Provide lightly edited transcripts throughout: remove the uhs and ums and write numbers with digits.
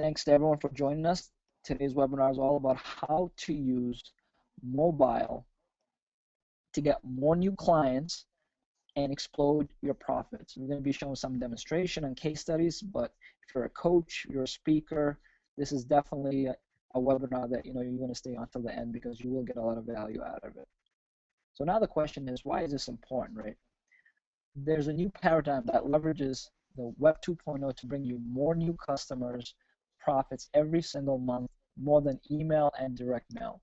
Thanks to everyone for joining us. Today's webinar is all about how to use mobile to get more new clients and explode your profits. We're going to be showing some demonstration and case studies, but if you're a coach, you're a speaker, this is definitely a webinar that you're going to stay on till the end because you will get a lot of value out of it. So now the question is, why is this important, right? There's a new paradigm that leverages the Web 2.0 to bring you more new customers, profits every single month, more than email and direct mail.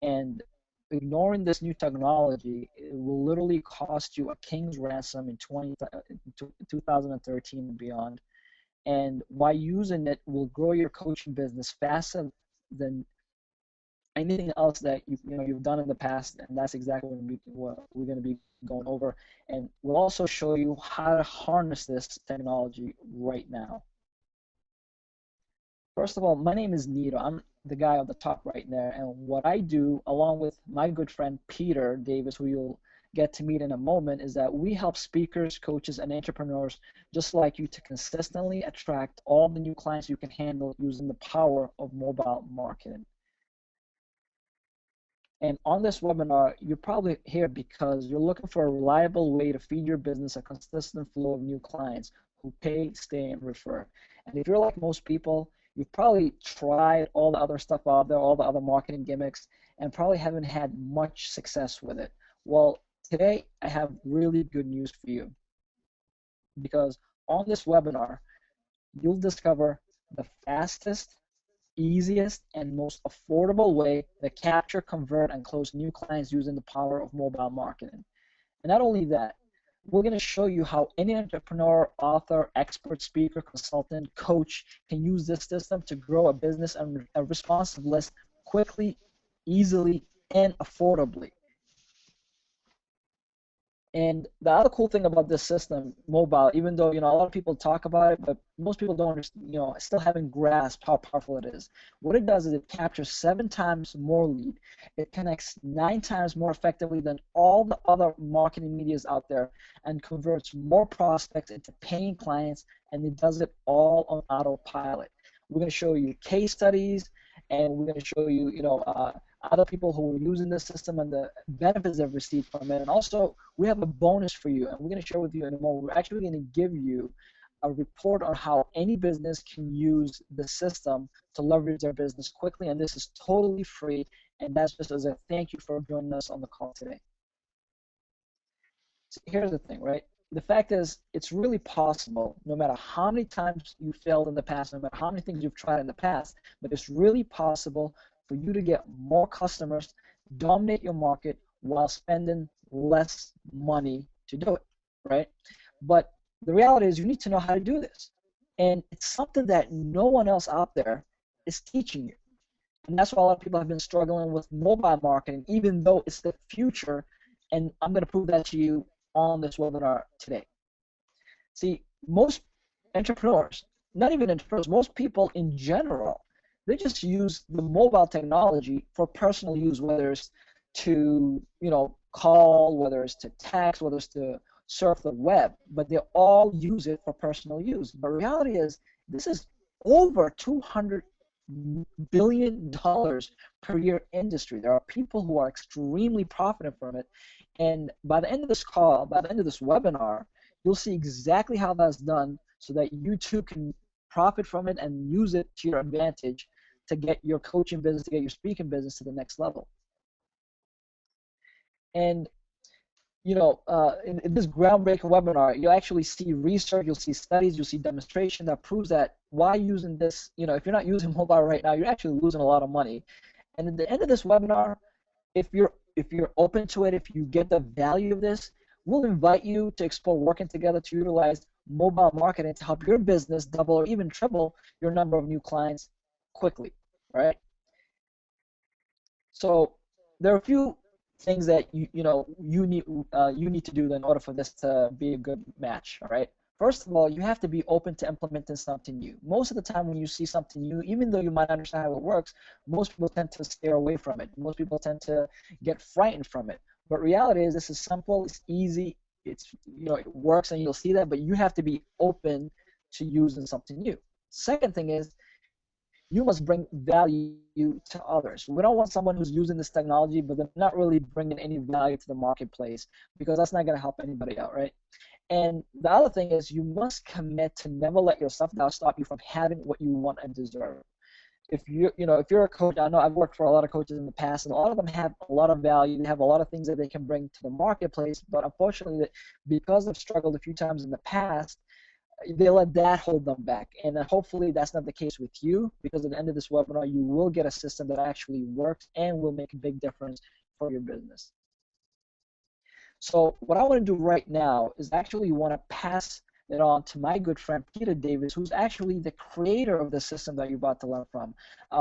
And ignoring this new technology, it will literally cost you a king's ransom in 2013 and beyond. And by using it, will grow your coaching business faster than anything else that you've done in the past, and that's exactly what we're going to be going over. And we'll also show you how to harness this technology right now. First of all, my name is Nido. I'm the guy on the top right there, and what I do, along with my good friend Peter Davis, who you'll get to meet in a moment, is that we help speakers, coaches, and entrepreneurs just like you to consistently attract all the new clients you can handle using the power of mobile marketing. And on this webinar, you're probably here because you're looking for a reliable way to feed your business a consistent flow of new clients who pay, stay, and refer. And if you're like most people, you've probably tried all the other stuff out there, all the other marketing gimmicks, and probably haven't had much success with it. Well, today I have really good news for you, because on this webinar, you'll discover the fastest, easiest, and most affordable way to capture, convert, and close new clients using the power of mobile marketing. And not only that, we're going to show you how any entrepreneur, author, expert, speaker, consultant, coach can use this system to grow a business and a responsive list quickly, easily, and affordably. And the other cool thing about this system, mobile, even though a lot of people talk about it, but most people don't understand, still haven't grasped how powerful it is. What it does is it captures 7 times more lead. It connects 9 times more effectively than all the other marketing medias out there, and converts more prospects into paying clients, and it does it all on autopilot. We're going to show you case studies, and we're going to show you, other people who are using the system and the benefits they've received from it. And also, we have a bonus for you, and we're going to share with you in a moment. We're actually going to give you a report on how any business can use the system to leverage their business quickly, and this is totally free, and that's just as a thank you for joining us on the call today. So here's the thing, right? The fact is, it's really possible, no matter how many times you failed in the past, no matter how many things you've tried in the past, but it's really possible for you to get more customers, dominate your market while spending less money to do it, right? But the reality is you need to know how to do this. And it's something that no one else out there is teaching you. And that's why a lot of people have been struggling with mobile marketing, even though it's the future. And I'm going to prove that to you on this webinar today. See, most entrepreneurs, not even entrepreneurs, most people in general, they just use the mobile technology for personal use, whether it's to call, whether it's to text, whether it's to surf the web, but they all use it for personal use. But reality is, this is over $200 billion per year industry. There are people who are extremely profiting from it, and by the end of this call, by the end of this webinar, you'll see exactly how that's done so that you too can profit from it and use it to your advantage to get your coaching business, to get your speaking business to the next level. And in this groundbreaking webinar, you'll actually see research, you'll see studies, you'll see demonstration that proves that why using this, if you're not using mobile right now, you're actually losing a lot of money. And at the end of this webinar, if you're open to it, if you get the value of this, we'll invite you to explore working together to utilize mobile marketing to help your business double or even triple your number of new clients quickly, right? So there are a few things that you need to do in order for this to be a good match. All right. First of all, you have to be open to implementing something new. Most of the time, when you see something new, even though you might understand how it works, most people tend to steer away from it. Most people tend to get frightened from it. But reality is, this is simple. It's easy. It works, and you'll see that. But you have to be open to using something new. Second thing is, you must bring value to others. We don't want someone who's using this technology, but they're not really bringing any value to the marketplace, because that's not going to help anybody out, right? And the other thing is, you must commit to never let your self-doubt stop you from having what you want and deserve. If you're a coach, I know I've worked for a lot of coaches in the past, and a lot of them have a lot of value. They have a lot of things that they can bring to the marketplace, but unfortunately, because they've struggled a few times in the past, they let that hold them back. And hopefully that's not the case with you, because at the end of this webinar, you will get a system that actually works and will make a big difference for your business. So what I want to do right now is actually want to pass it on to my good friend Peter Davis, who's actually the creator of the system that you're about to learn from.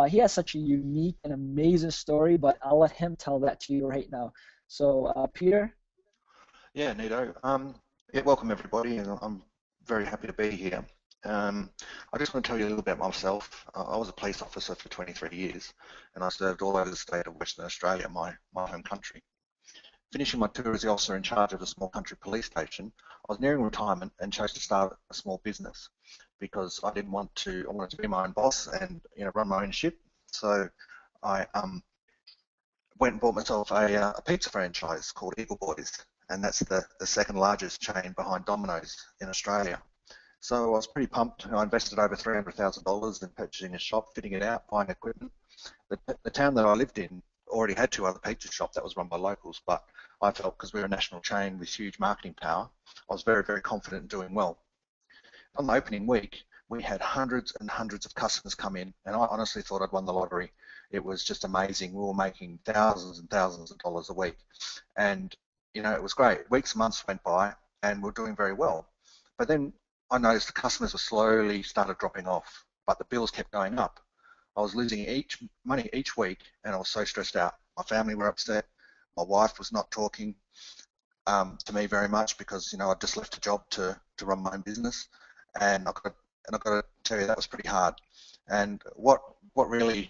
He has such a unique and amazing story, but I'll let him tell that to you right now. So Peter? Yeah, Nido. Yeah, welcome everybody, and I'm very happy to be here. I just want to tell you a little about myself. I was a police officer for 23 years, and I served all over the state of Western Australia, my home country. Finishing my tour as the officer in charge of a small country police station, I was nearing retirement and chose to start a small business because I wanted to be my own boss and run my own ship. So I went and bought myself a pizza franchise called Eagle Boys, and that's the second largest chain behind Domino's in Australia. So I was pretty pumped. I invested over $300,000 in purchasing a shop, fitting it out, buying equipment. The town that I lived in already had 2 other pizza shops that was run by locals, but I felt, because we're a national chain with huge marketing power, I was very, very confident in doing well. On the opening week, we had hundreds and hundreds of customers come in, and I honestly thought I'd won the lottery. It was just amazing. We were making thousands and thousands of dollars a week, and it was great. Weeks and months went by, and we're doing very well. But then I noticed the customers were slowly started dropping off, but the bills kept going up. I was losing money each week, and I was so stressed out. My family were upset. My wife was not talking to me very much because I'd just left a job to run my own business, and I've got to tell you, that was pretty hard. And what really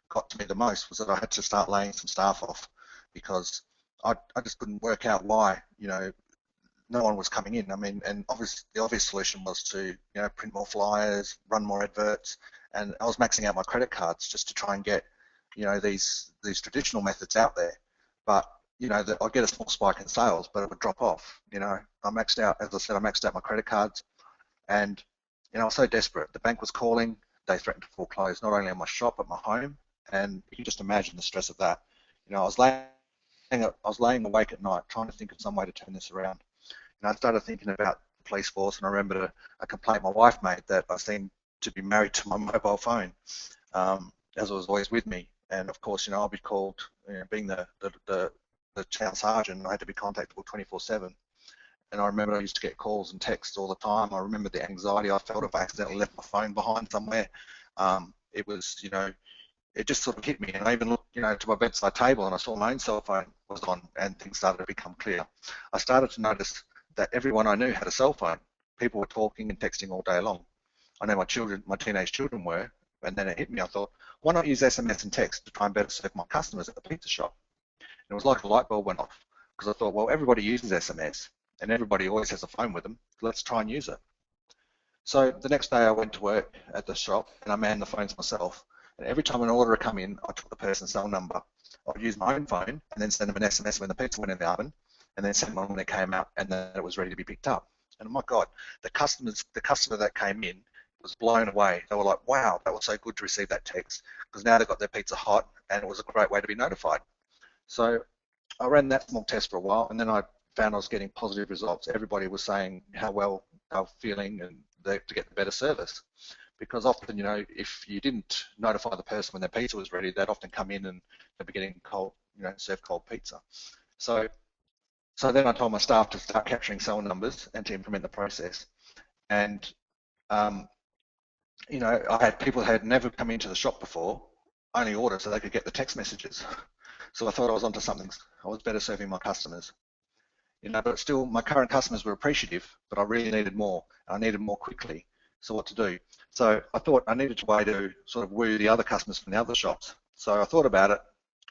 got to me the most was that I had to start laying some staff off, because I just couldn't work out why no one was coming in. I mean, and the obvious solution was to print more flyers, run more adverts, and I was maxing out my credit cards just to try and get these traditional methods out there. But I'd get a small spike in sales, but it would drop off. I maxed out, as I said, I maxed out my credit cards, and I was so desperate. The bank was calling. They threatened to foreclose not only on my shop but my home, and you can just imagine the stress of that. I was laying awake at night trying to think of some way to turn this around. I started thinking about the police force, and I remembered a complaint my wife made that I seemed to be married to my mobile phone, as it was always with me. And of course, I'll be called, being the town sergeant, I had to be contactable 24/7. And I remember I used to get calls and texts all the time. I remember the anxiety I felt if I accidentally left my phone behind somewhere. It was, it just sort of hit me. And I even looked, to my bedside table, and I saw my own cell phone was on, and things started to become clear. I started to notice that everyone I knew had a cell phone. People were talking and texting all day long. I know my teenage children were, and then it hit me. I thought, why not use SMS and text to try and better serve my customers at the pizza shop? And it was like a light bulb went off, because I thought, well, everybody uses SMS, and everybody always has a phone with them. Let's try and use it. So the next day I went to work at the shop, and I manned the phones myself. And every time an order would come in, I took the person's cell number. I would use my own phone and then send them an SMS when the pizza went in the oven, and then send one when it came out, and then it was ready to be picked up. And oh my God, the customer that came in was blown away. They were like, wow, that was so good to receive that text, because now they got their pizza hot, and it was a great way to be notified. So I ran that small test for a while, and then I found I was getting positive results. Everybody was saying how well they were feeling and to get the better service. Because often, if you didn't notify the person when their pizza was ready, they'd often come in and they'd be getting cold, served cold pizza. So then I told my staff to start capturing cell numbers and to implement the process. And, I had people who had never come into the shop before, only order so they could get the text messages. So I thought I was onto something. I was better serving my customers. But still, my current customers were appreciative, but I really needed more. I needed more quickly. So what to do? So I thought I needed a way to sort of woo the other customers from the other shops. So I thought about it,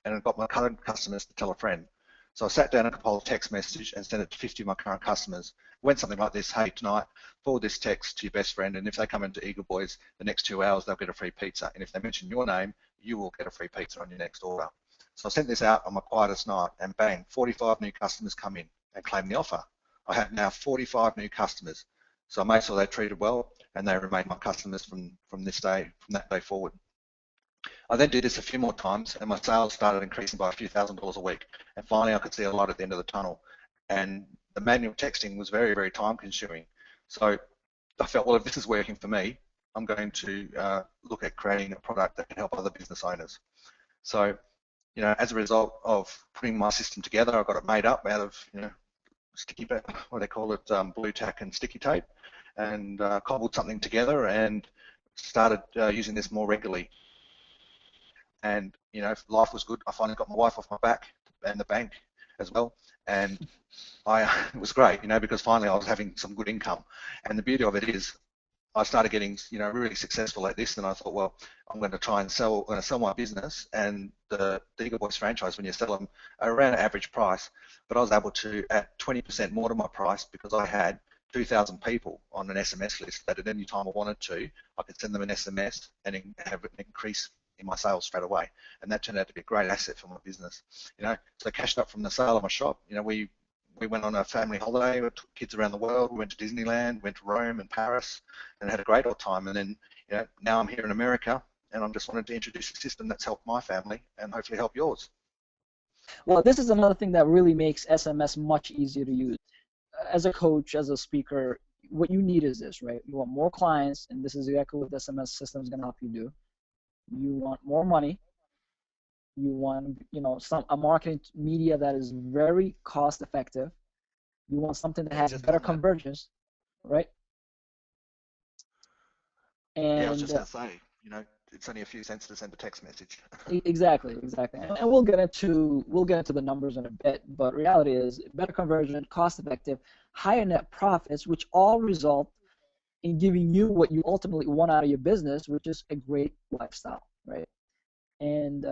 and I got my current customers to tell a friend. So I sat down and compiled a text message and sent it to 50 of my current customers. It went something like this: hey, tonight, forward this text to your best friend, and if they come into Eagle Boys the next 2 hours, they'll get a free pizza. And if they mention your name, you will get a free pizza on your next order. So I sent this out on my quietest night, and bang, 45 new customers come in and claim the offer. I have now 45 new customers. So I made sure they're treated well, and they remain my customers from that day forward. I then did this a few more times, and my sales started increasing by a few $1,000s a week. And finally, I could see a light at the end of the tunnel. And the manual texting was very, very time consuming. So I felt, well, if this is working for me, I'm going to look at creating a product that can help other business owners. So, as a result of putting my system together, I got it made up out of, sticky, what they call it, blue tack and sticky tape, and cobbled something together and started using this more regularly. And life was good. I finally got my wife off my back and the bank as well, and it was great, because finally I was having some good income. And the beauty of it is, I started getting, really successful at this, and I thought, well, I'm going to try and sell my business. And the Eagle Boys franchise, when you sell them, are around an average price, but I was able to add 20% more to my price because I had 2,000 people on an SMS list that at any time I wanted to, I could send them an SMS and have an increase in my sales straight away. And that turned out to be a great asset for my business. So I cashed up from the sale of my shop. We went on a family holiday, we took kids around the world, we went to Disneyland, went to Rome and Paris, and had a great old time. And then, now I'm here in America, and I'm just wanted to introduce a system that's helped my family and hopefully help yours. Well, this is another thing that really makes SMS much easier to use. As a coach, as a speaker, what you need is this, right? You want more clients, and this is exactly what the SMS system is going to help you do. You want more money. You want, a marketing media that is very cost effective. You want something that has better conversions, right? And I was just going to say, it's only a few cents to send a text message. Exactly. And we'll get into the numbers in a bit, but reality is better conversion, cost effective, higher net profits, which all result in giving you what you ultimately want out of your business, which is a great lifestyle, right? And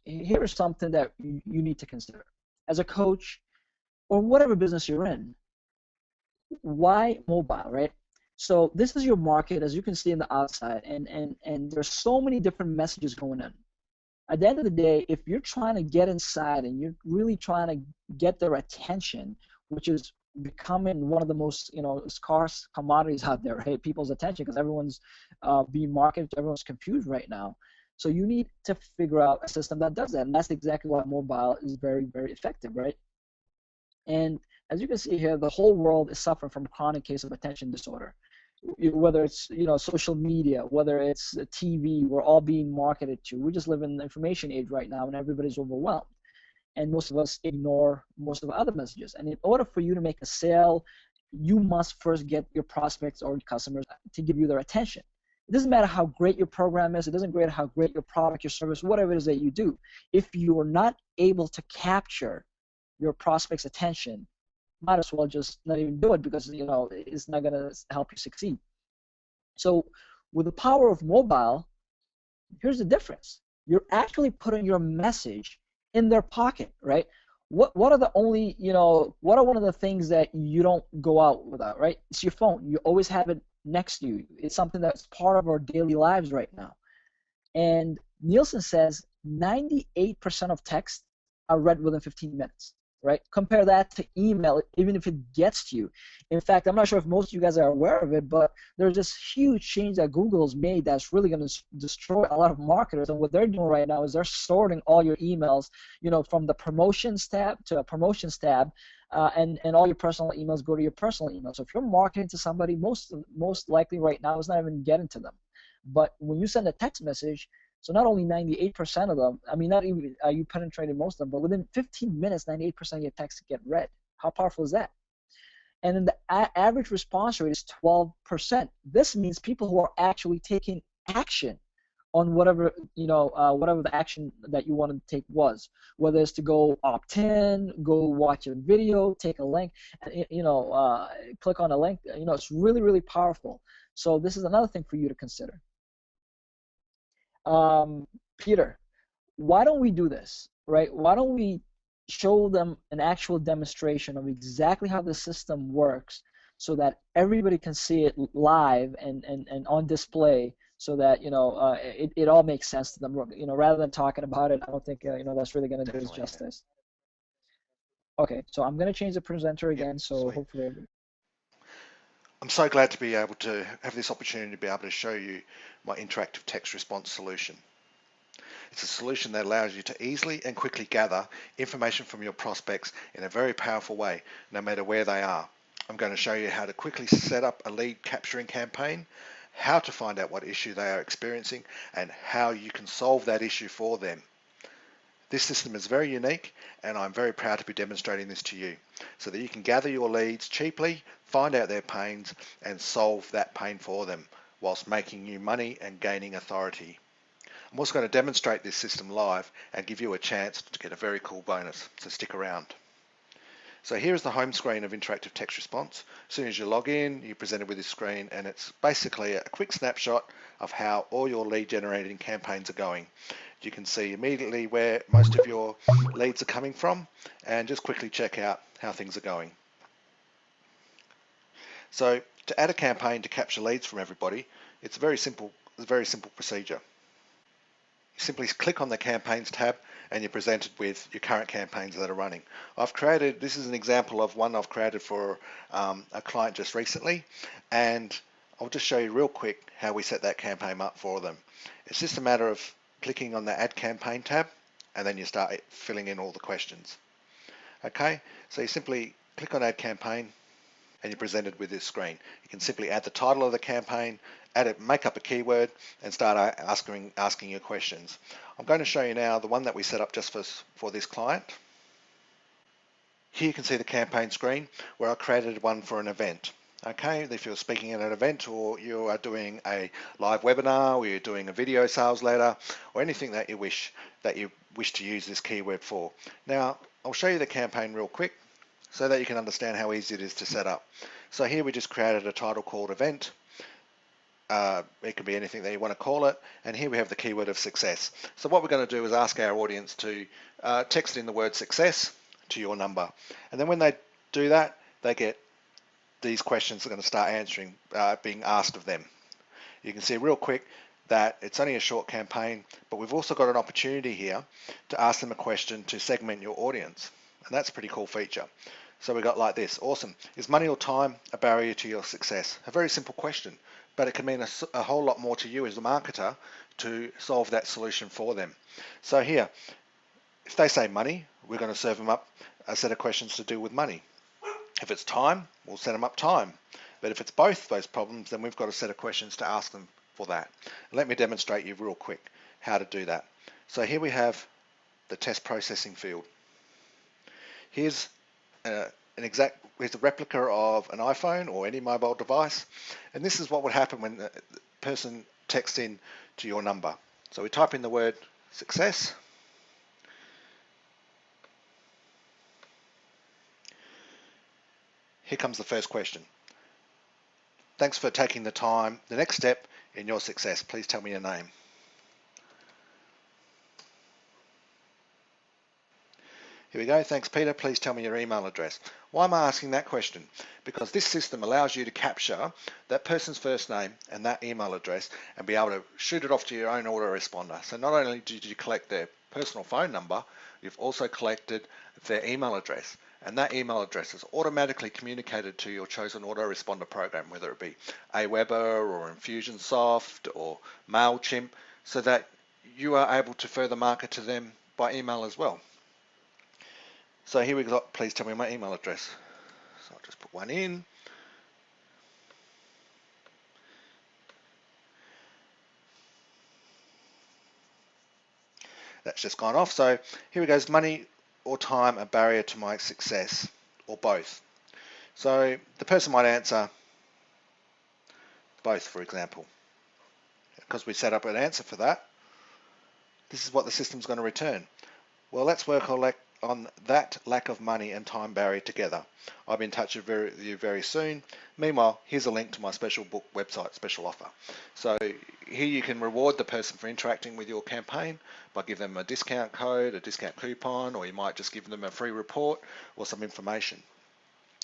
here's something that you need to consider as a coach or whatever business you're in. Why mobile, right? So this is your market, as you can see on the outside, and there's so many different messages going in. At the end of the day, if you're trying to get inside and you're really trying to get their attention, which is becoming one of the most scarce commodities out there, right? People's attention, because everyone's being marketed, everyone's confused right now. So you need to figure out a system that does that, and that's exactly why mobile is very, very effective, right? And as you can see here, the whole world is suffering from a chronic case of attention disorder. Whether it's social media, whether it's TV, we're all being marketed to. We just live in the information age right now, and everybody's overwhelmed. And most of us ignore most of the other messages. And in order for you to make a sale, you must first get your prospects or customers to give you their attention. It doesn't matter how great your program is. It doesn't matter how great your product, your service, whatever it is that you do. If you are not able to capture your prospect's attention, might as well just not even do it, because it's not going to help you succeed. So with the power of mobile, here's the difference. You're actually putting your message in their pocket, right? What are the only, what are one of the things that you don't go out without, right? It's your phone. You always have it next to you. It's something that's part of our daily lives right now. And Nielsen says 98% of texts are read within 15 minutes. Right? Compare that to email, even if it gets to you. In fact, I'm not sure if most of you guys are aware of it, but there's this huge change that Google's made that's really going to destroy a lot of marketers. And what they're doing right now is they're sorting all your emails, from the promotions tab to a promotions tab, and all your personal emails go to your personal email. So if you're marketing to somebody, most likely right now it's not even getting to them. But when you send a text message, so not only 98% of them, I mean, not even are you penetrating most of them, but within 15 minutes, 98% of your texts get read. How powerful is that? And then the average response rate is 12%. This means people who are actually taking action on whatever whatever the action that you want to take was, whether it's to go opt in, go watch a video, take a link, click on a link. It's really, really powerful. So this is another thing for you to consider. Peter, why don't we do this, right? Why don't we show them an actual demonstration of exactly how the system works so that everybody can see it live and on display so that it all makes sense to them, rather than talking about it. I don't think that's really going to do us Definitely. justice. Okay, so I'm going to change the presenter Yep, again, so sweet. hopefully I'm so glad to be able to have this opportunity to be able to show you my interactive text response solution. It's a solution that allows you to easily and quickly gather information from your prospects in a very powerful way, no matter where they are. I'm going to show you how to quickly set up a lead capturing campaign, how to find out what issue they are experiencing, and how you can solve that issue for them. This system is very unique, and I'm very proud to be demonstrating this to you so that you can gather your leads cheaply, find out their pains, and solve that pain for them whilst making you money and gaining authority. I'm also going to demonstrate this system live and give you a chance to get a very cool bonus, so stick around. So here is the home screen of interactive text response. As soon as you log in, you're presented with this screen, and it's basically a quick snapshot of how all your lead generating campaigns are going. You can see immediately where most of your leads are coming from and just quickly check out how things are going. So to add a campaign to capture leads from everybody, it's a very simple procedure. You simply click on the campaigns tab and you're presented with your current campaigns that are running. This is an example of one I've created for a client just recently, and I'll just show you real quick how we set that campaign up for them. It's just a matter of clicking on the Add Campaign tab, and then you start filling in all the questions. Okay, so you simply click on Add Campaign, and you're presented with this screen. You can simply add the title of the campaign, make up a keyword, and start asking your questions. I'm going to show you now the one that we set up just for this client. Here you can see the campaign screen where I created one for an event. Okay, if you're speaking at an event, or you are doing a live webinar, or you're doing a video sales letter, or anything that you wish to use this keyword for. Now, I'll show you the campaign real quick so that you can understand how easy it is to set up. So here we just created a title called event. It could be anything that you want to call it, and here we have the keyword of success. So what we're going to do is ask our audience to text in the word success to your number, and then when they do that, they get these questions that are going to start being asked of them. You can see real quick that it's only a short campaign, but we've also got an opportunity here to ask them a question to segment your audience, and that's a pretty cool feature. So we got like this. Awesome. Is money or time a barrier to your success? A very simple question, but it can mean a whole lot more to you as a marketer to solve that solution for them. So here, if they say money, we're going to serve them up a set of questions to do with money. If it's time, we'll set them up time. But if it's both those problems, then we've got a set of questions to ask them for that. And let me demonstrate you real quick how to do that. So here we have the test processing field. Here's here's a replica of an iPhone or any mobile device, and this is what would happen when the person texts in to your number. So we type in the word success. Here comes the first question. Thanks for taking the time. The next step in your success, please tell me your name. Here we go. Thanks, Peter. Please tell me your email address. Why am I asking that question? Because this system allows you to capture that person's first name and that email address and be able to shoot it off to your own autoresponder. So not only did you collect their personal phone number, you've also collected their email address. And that email address is automatically communicated to your chosen autoresponder program, whether it be Aweber or Infusionsoft or MailChimp, so that you are able to further market to them by email as well. So here we got, please tell me my email address. So I'll just put one in. That's just gone off. So here we go, is money or time a barrier to my success, or both? So the person might answer both, for example. Because we set up an answer for that, this is what the system's going to return. Well, let's work on on that lack of money and time barrier together. I'll be in touch with you very soon. Meanwhile, here's a link to my special book website special offer. So here you can reward the person for interacting with your campaign by giving them a discount code, a discount coupon, or you might just give them a free report or some information.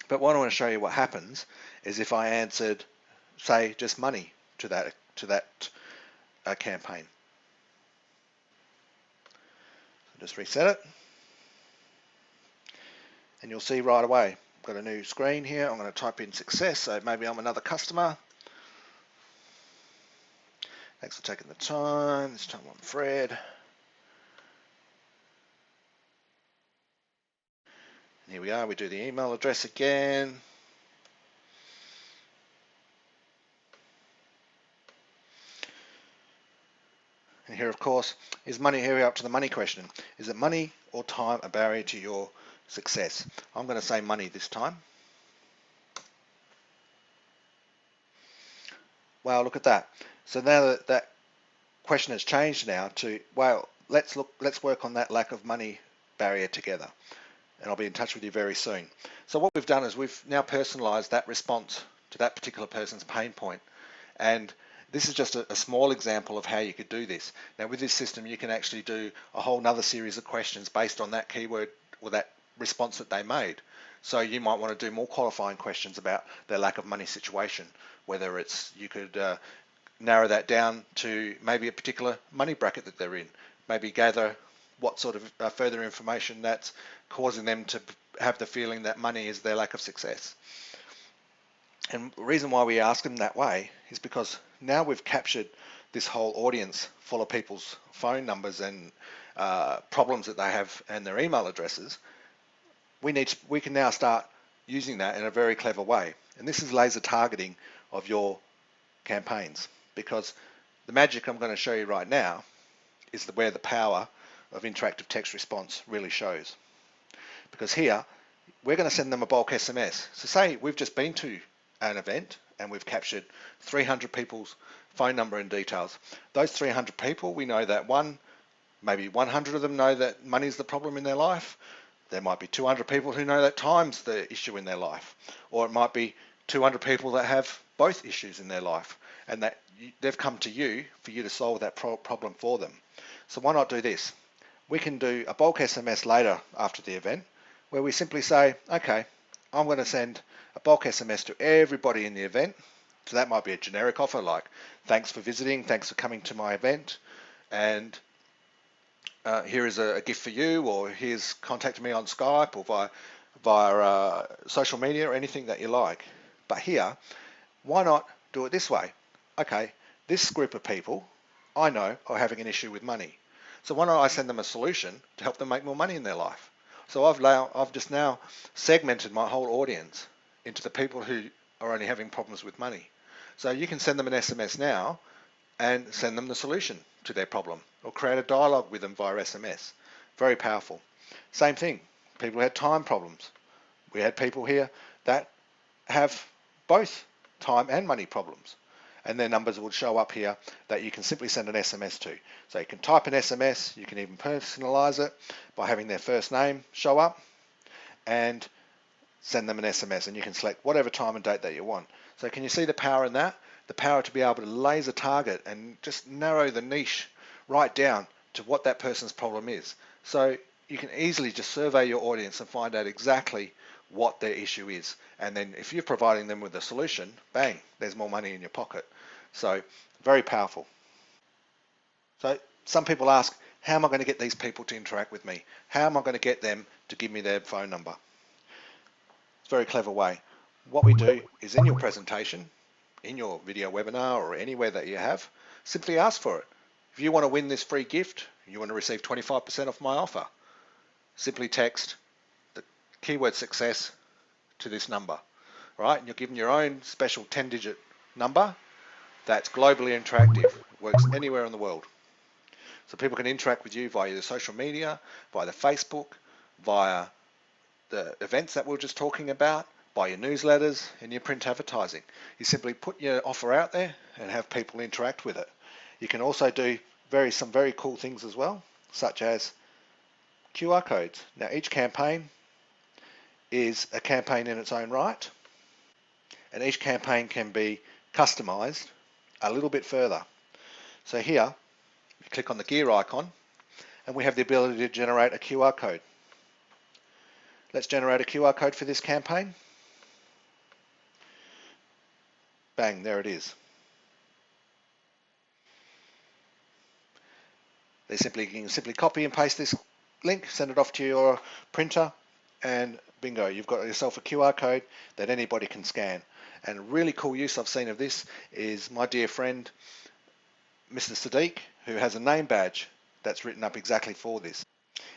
But what I want to show you what happens is if I answered, say, just money to that campaign. Just reset it, and you'll see right away I've got a new screen here. I'm going to type in success, so maybe I'm another customer. Thanks for taking the time. This time I'm Fred. And here we are. We do the email address again. And here, of course, is money. Here we're up to the money question. Is it money or time a barrier to your success? I'm going to say money this time. Wow, look at that. So now that question has changed now to, well, let's work on that lack of money barrier together. And I'll be in touch with you very soon. So what we've done is we've now personalized that response to that particular person's pain point. And this is just a small example of how you could do this. Now with this system, you can actually do a whole nother series of questions based on that keyword or that response that they made. So you might want to do more qualifying questions about their lack of money situation, whether it's, you could narrow that down to maybe a particular money bracket that they're in, maybe gather what sort of further information that's causing them to have the feeling that money is their lack of success. And the reason why we ask them that way is because now we've captured this whole audience full of people's phone numbers and problems that they have and their email addresses. We can now start using that in a very clever way. And this is laser targeting of your campaigns, because the magic I'm going to show you right now is where the power of interactive text response really shows. Because here, we're going to send them a bulk SMS. So say we've just been to an event and we've captured 300 people's phone number and details. Those 300 people, we know that maybe 100 of them know that money is the problem in their life. There might be 200 people who know that time's the issue in their life. Or it might be 200 people that have both issues in their life and that they've come to you for you to solve that problem for them. So why not do this? We can do a bulk SMS later after the event where we simply say, okay, I'm going to send a bulk SMS to everybody in the event. So that might be a generic offer like, thanks for visiting, thanks for coming to my event, and here is a gift for you, or here's contact me on Skype or via social media or anything that you like. But here, why not do it this way? Okay, this group of people I know are having an issue with money. So why not I send them a solution to help them make more money in their life? So I've just now segmented my whole audience into the people who are only having problems with money. So you can send them an SMS now and send them the solution to their problem, or create a dialogue with them via SMS. Very powerful. Same thing, people who had time problems. We had people here that have both time and money problems, and their numbers will show up here that you can simply send an SMS to. So you can type an SMS, you can even personalize it by having their first name show up and send them an SMS, and you can select whatever time and date that you want. So can you see the power in that? The power to be able to laser target and just narrow the niche right down to what that person's problem is. So you can easily just survey your audience and find out exactly what their issue is. And then if you're providing them with a solution, bang, there's more money in your pocket. So very powerful. So some people ask, how am I going to get these people to interact with me? How am I going to get them to give me their phone number? It's a very clever way. What we do is in your presentation, in your video webinar or anywhere that you have, simply ask for it. If you want to win this free gift, you want to receive 25% off my offer, simply text the keyword success to this number, right? And you're given your own special 10-digit number that's globally interactive, works anywhere in the world. So people can interact with you via the social media, via the Facebook, via the events that we were just talking about, by your newsletters and your print advertising. You simply put your offer out there and have people interact with it. You can also do some very cool things as well, such as QR codes. Now each campaign is a campaign in its own right, and each campaign can be customized a little bit further. So here, you click on the gear icon, and we have the ability to generate a QR code. Let's generate a QR code for this campaign. Bang, there it is. You can simply copy and paste this link, send it off to your printer, and bingo, you've got yourself a QR code that anybody can scan. And a really cool use I've seen of this is my dear friend, Mr. Sadiq, who has a name badge that's written up exactly for this.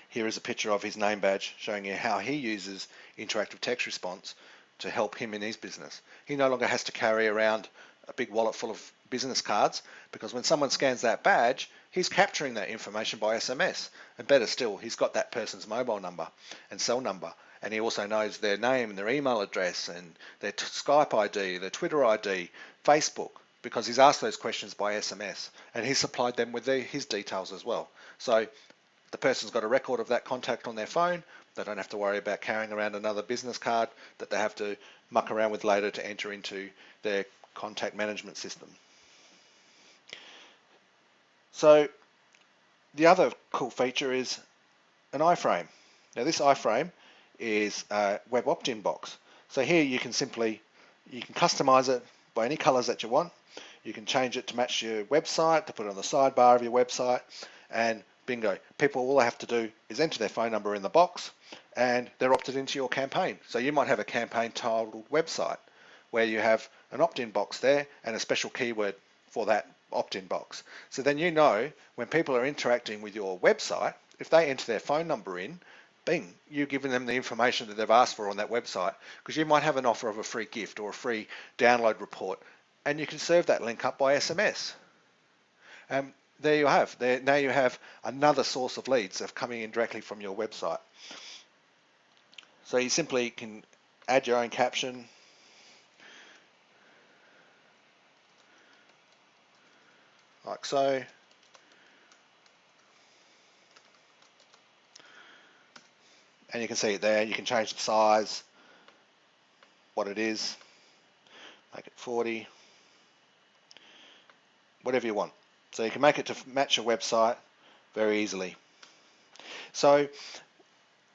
Here is a picture of his name badge showing you how he uses interactive text response to help him in his business. He no longer has to carry around a big wallet full of business cards, because when someone scans that badge, he's capturing that information by SMS. And better still, he's got that person's mobile number and cell number. And he also knows their name and their email address and their Skype ID, their Twitter ID, Facebook, because he's asked those questions by SMS. And he's supplied them with his details as well. So the person's got a record of that contact on their phone. They don't have to worry about carrying around another business card that they have to muck around with later to enter into their contact management system. So the other cool feature is an iframe. Now this iframe is a web opt-in box. So here you can customize it by any colors that you want. You can change it to match your website, to put it on the sidebar of your website, and bingo, people, all they have to do is enter their phone number in the box and they're opted into your campaign. So you might have a campaign titled website where you have an opt-in box there and a special keyword for that opt-in box. So then you know when people are interacting with your website, if they enter their phone number in, bing, you're giving them the information that they've asked for on that website, because you might have an offer of a free gift or a free download report, and you can serve that link up by SMS. There you have. Now you have another source of leads that are coming in directly from your website. So you simply can add your own caption. Like so. And you can see it there. You can change the size, what it is, make it 40, whatever you want. So you can make it to match your website very easily. So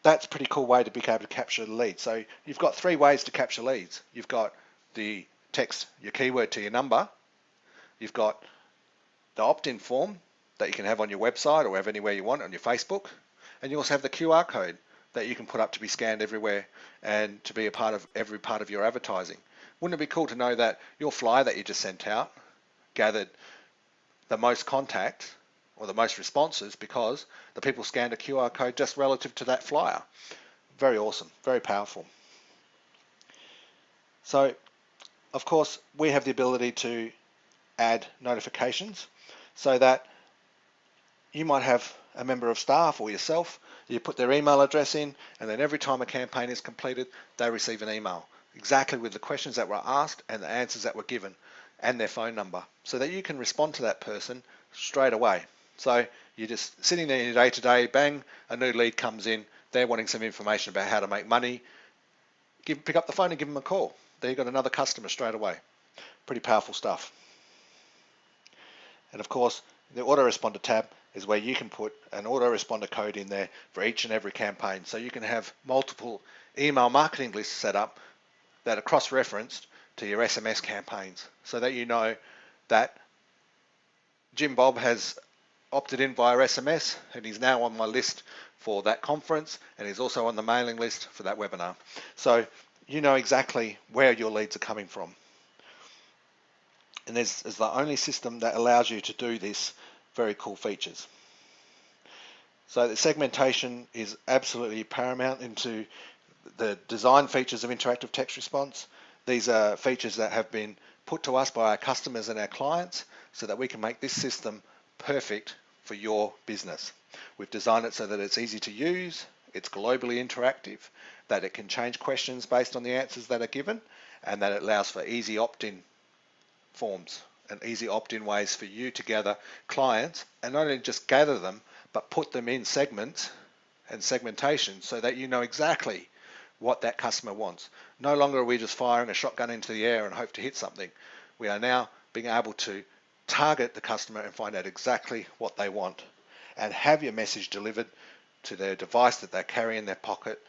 that's a pretty cool way to be able to capture the lead. So you've got 3 ways to capture leads. You've got the text, your keyword to your number. You've got the opt-in form that you can have on your website or have anywhere you want on your Facebook. And you also have the QR code that you can put up to be scanned everywhere and to be a part of every part of your advertising. Wouldn't it be cool to know that your flyer that you just sent out gathered the most contacts or the most responses because the people scanned a QR code just relative to that flyer? Very awesome, very powerful. So, of course, we have the ability to add notifications so that you might have a member of staff or yourself, you put their email address in, and then every time a campaign is completed, they receive an email exactly with the questions that were asked and the answers that were given and their phone number, so that you can respond to that person straight away. So you're just sitting there in your day-to-day, bang, a new lead comes in, they're wanting some information about how to make money, pick up the phone and give them a call. There you've got another customer straight away. Pretty powerful stuff. And of course, the autoresponder tab is where you can put an autoresponder code in there for each and every campaign. So you can have multiple email marketing lists set up that are cross-referenced to your SMS campaigns, so that you know that Jim Bob has opted in via SMS and he's now on my list for that conference, and he's also on the mailing list for that webinar. So you know exactly where your leads are coming from. And there's the only system that allows you to do this very cool features. So the segmentation is absolutely paramount into the design features of interactive text response. These are features that have been put to us by our customers and our clients so that we can make this system perfect for your business. We've designed it so that it's easy to use, it's globally interactive, that it can change questions based on the answers that are given, and that it allows for easy opt-in forms and easy opt-in ways for you to gather clients, and not only just gather them, but put them in segments and segmentation so that you know exactly what that customer wants. No longer are we just firing a shotgun into the air and hope to hit something. We are now being able to target the customer and find out exactly what they want and have your message delivered to their device that they carry in their pocket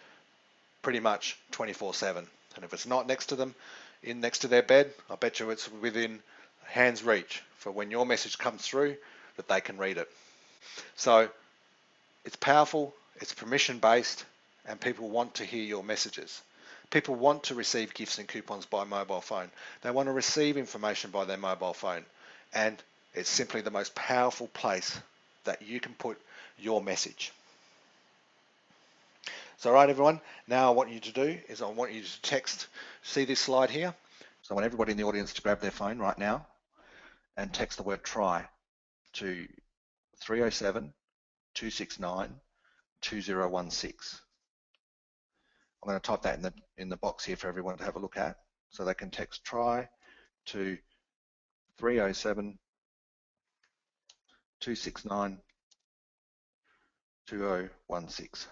pretty much 24/7. And if it's not next to them, next to their bed, I bet you it's within hand's reach for when your message comes through that they can read it. So it's powerful, it's permission based, and people want to hear your messages. People want to receive gifts and coupons by mobile phone. They want to receive information by their mobile phone. And it's simply the most powerful place that you can put your message. So, all right, everyone, now I want you to do is I want you to text, see this slide here? So I want everybody in the audience to grab their phone right now and text the word try to 307 269 2016. I'm going to type that in the box here for everyone to have a look at, so they can text try to 307 269 2016.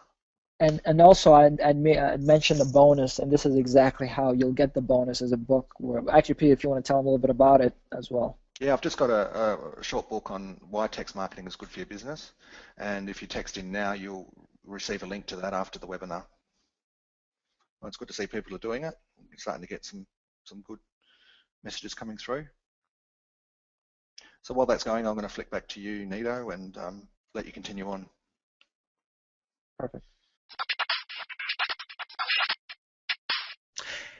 And also I'd mention the bonus, and this is exactly how you'll get the bonus as a book. Actually, Pete, if you want to tell them a little bit about it as well. Yeah, I've just got a short book on why text marketing is good for your business, and if you text in now, you'll receive a link to that after the webinar. Well, it's good to see people are doing it. We're starting to get some good messages coming through. So while that's going, I'm going to flick back to you, Nido, and let you continue on. Perfect.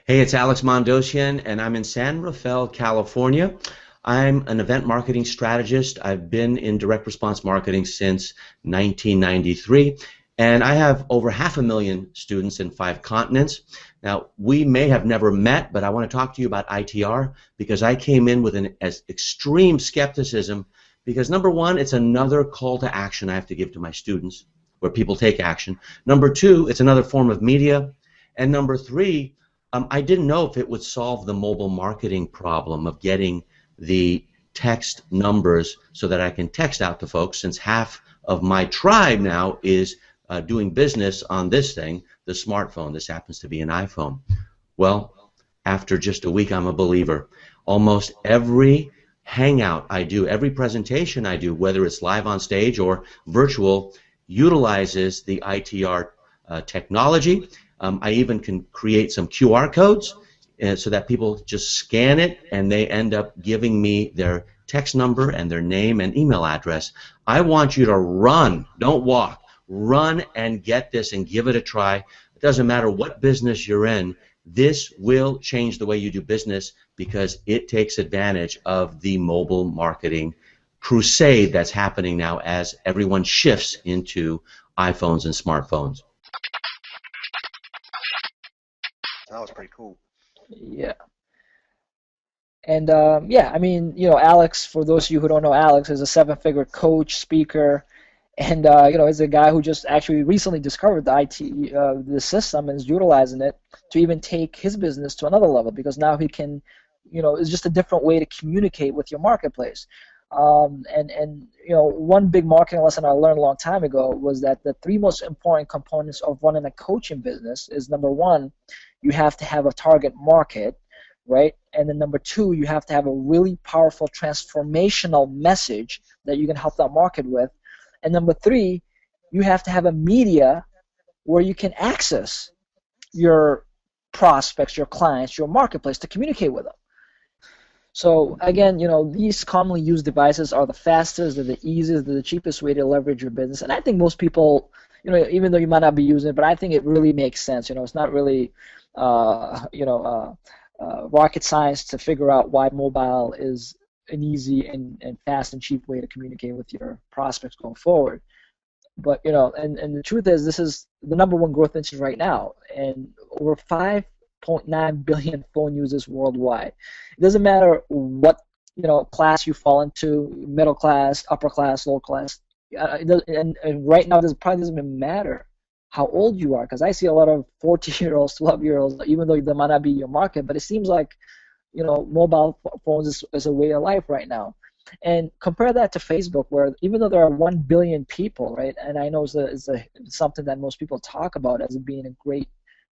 Hey, it's Alex Mondosian, and I'm in San Rafael, California. I'm an event marketing strategist. I've been in direct response marketing since 1993, and I have over 500,000 students in 5 continents. Now, we may have never met, but I want to talk to you about ITR because I came in with an extreme skepticism because, number one, it's another call to action I have to give to my students where people take action. Number two, it's another form of media. And number three, I didn't know if it would solve the mobile marketing problem of getting the text numbers so that I can text out to folks, since half of my tribe now is doing business on this thing, the smartphone. This happens to be an iPhone. Well, after just a week, I'm a believer. Almost every hangout I do, every presentation I do, whether it's live on stage or virtual, utilizes the ITR technology. I even can create some QR codes so that people just scan it and they end up giving me their text number and their name and email address. I want you to run, don't walk. Run and get this and give it a try. It doesn't matter what business you're in. This will change the way you do business because it takes advantage of the mobile marketing crusade that's happening now as everyone shifts into iPhones and smartphones. That was pretty cool. Yeah. And yeah, I mean, you know, Alex, for those of you who don't know, Alex is a 7-figure coach, speaker, and you know, is a guy who just actually recently discovered the system and is utilizing it to even take his business to another level, because now he can, you know, it's just a different way to communicate with your marketplace. And you know, one big marketing lesson I learned a long time ago was that the 3 most important components of running a coaching business is, number 1, you have to have a target market, right? And then number 2, you have to have a really powerful transformational message that you can help that market with. And number 3, you have to have a media where you can access your prospects, your clients, your marketplace to communicate with them. So again, you know, these commonly used devices are the fastest, they're the easiest, they're the cheapest way to leverage your business. And I think most people, you know, even though you might not be using it, but I think it really makes sense. You know, it's not really, rocket science to figure out why mobile is an easy and fast and cheap way to communicate with your prospects going forward. But, you know, and the truth is, this is the #1 growth engine right now, and over 5.9 billion phone users worldwide. It doesn't matter what, you know, class you fall into, middle class, upper class, low class, and right now it probably doesn't even matter how old you are, because I see a lot of 14-year-olds, 12-year-olds, even though they might not be your market, but it seems like, you know, mobile phones is a way of life right now. And compare that to Facebook, where even though there are 1 billion people, right, and I know it's something that most people talk about as being a great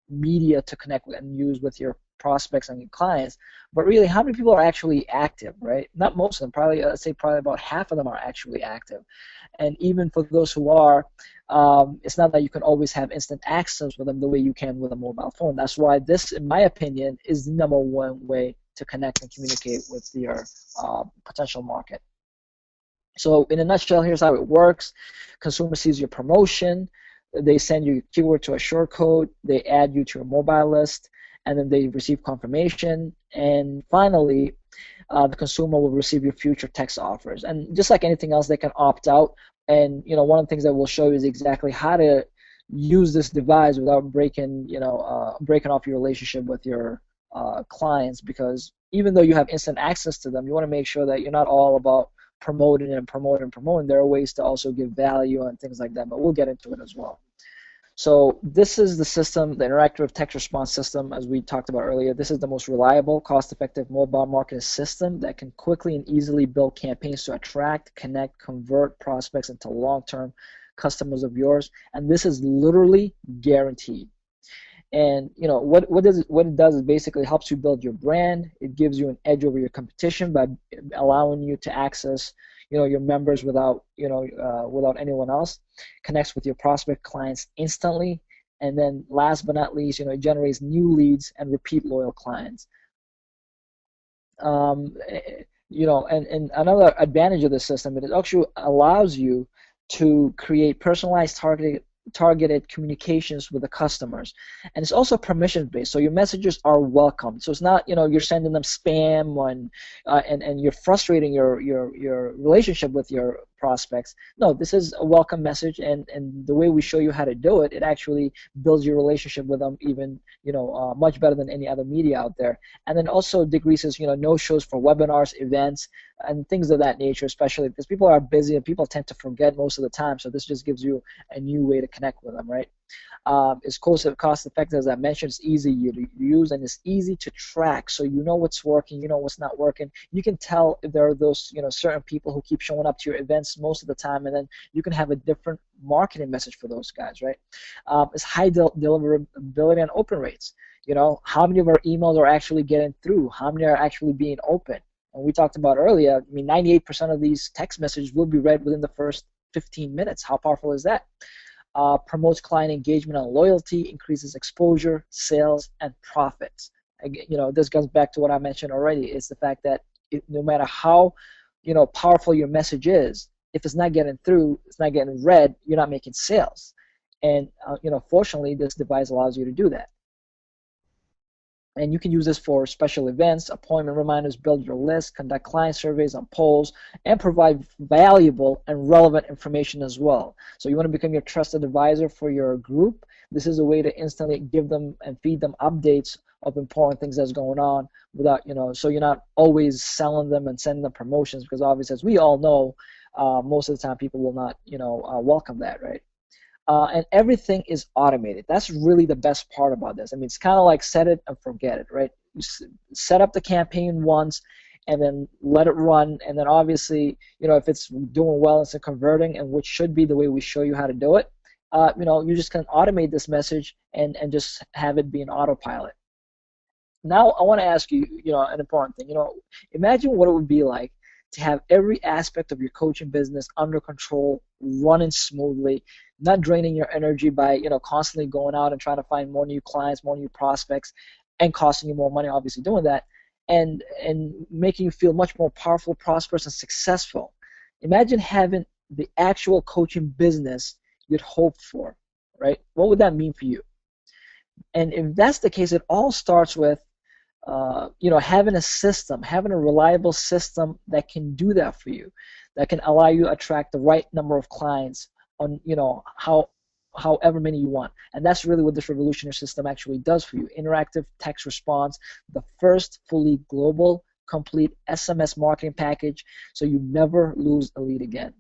media to connect with and use with your prospects and your clients, but really, how many people are actually active, right? Not most of them, probably, I'd say probably about half of them are actually active. And even for those who are, it's not that you can always have instant access with them the way you can with a mobile phone. That's why this, in my opinion, is the #1 way to connect and communicate with your potential market. So in a nutshell, here's how it works. Consumer sees your promotion, they send you a keyword to a short code, they add you to your mobile list, and then they receive confirmation, and finally the consumer will receive your future text offers. And just like anything else, they can opt out, and one of the things that we'll show you is exactly how to use this device without breaking off your relationship with your clients, because even though you have instant access to them, you want to make sure that you're not all about promoting and promoting and promoting. There are ways to also give value and things like that, but we'll get into it as well. So this is the system, the interactive text response system, as we talked about earlier. This is the most reliable, cost-effective mobile marketing system that can quickly and easily build campaigns to attract, connect, convert prospects into long-term customers of yours, and this is literally guaranteed. And what it does is basically helps you build your brand. It gives you an edge over your competition by allowing you to access your members without anyone else. Connects with your prospect clients instantly, and then last but not least, it generates new leads and repeat loyal clients. And another advantage of the system, it actually allows you to create personalized targeted communications with the customers, and it's also permission based, so your messages are welcome. So it's not you're sending them spam and you're frustrating your relationship with your prospects. No, this is a welcome message, and the way we show you how to do it, it actually builds your relationship with them even much better than any other media out there. And then also decreases no shows for webinars, events, and things of that nature, especially because people are busy and people tend to forget most of the time. So this just gives you a new way to connect with them, right? It's cost effective, as I mentioned. It's easy to use, and it's easy to track, so you know what's working, you know what's not working. You can tell if there are those certain people who keep showing up to your events most of the time, and then you can have a different marketing message for those guys, right? It's high deliverability and open rates. How many of our emails are actually getting through? How many are actually being opened? And we talked about earlier, 98% of these text messages will be read within the first 15 minutes. How powerful is that? Promotes client engagement and loyalty, increases exposure, sales, and profits. Again, this goes back to what I mentioned already. It's the fact that no matter how powerful your message is, if it's not getting through, it's not getting read, you're not making sales. And fortunately, this device allows you to do that. And you can use this for special events, appointment reminders, build your list, conduct client surveys on polls, and provide valuable and relevant information as well. So you want to become your trusted advisor for your group. This is a way to instantly give them and feed them updates of important things that's going on without, so you're not always selling them and sending them promotions, because obviously, as we all know, most of the time people will not, welcome that, right? And everything is automated. That's really the best part about this. It's kind of like set it and forget it, right? You set up the campaign once, and then let it run, and then obviously, if it's doing well, it's converting, and which should be the way we show you how to do it. You just can automate this message and just have it be an autopilot. Now, I want to ask you, an important thing. Imagine what it would be like to have every aspect of your coaching business under control, running smoothly, not draining your energy by constantly going out and trying to find more new clients, more new prospects, and costing you more money, obviously doing that, and making you feel much more powerful, prosperous, and successful. Imagine having the actual coaching business you'd hoped for, right? What would that mean for you? And if that's the case, it all starts with having a system, having a reliable system that can do that for you, that can allow you to attract the right number of clients on, however many you want. And that's really what this revolutionary system actually does for you. Interactive text response, the first fully global, complete SMS marketing package, so you never lose a lead again.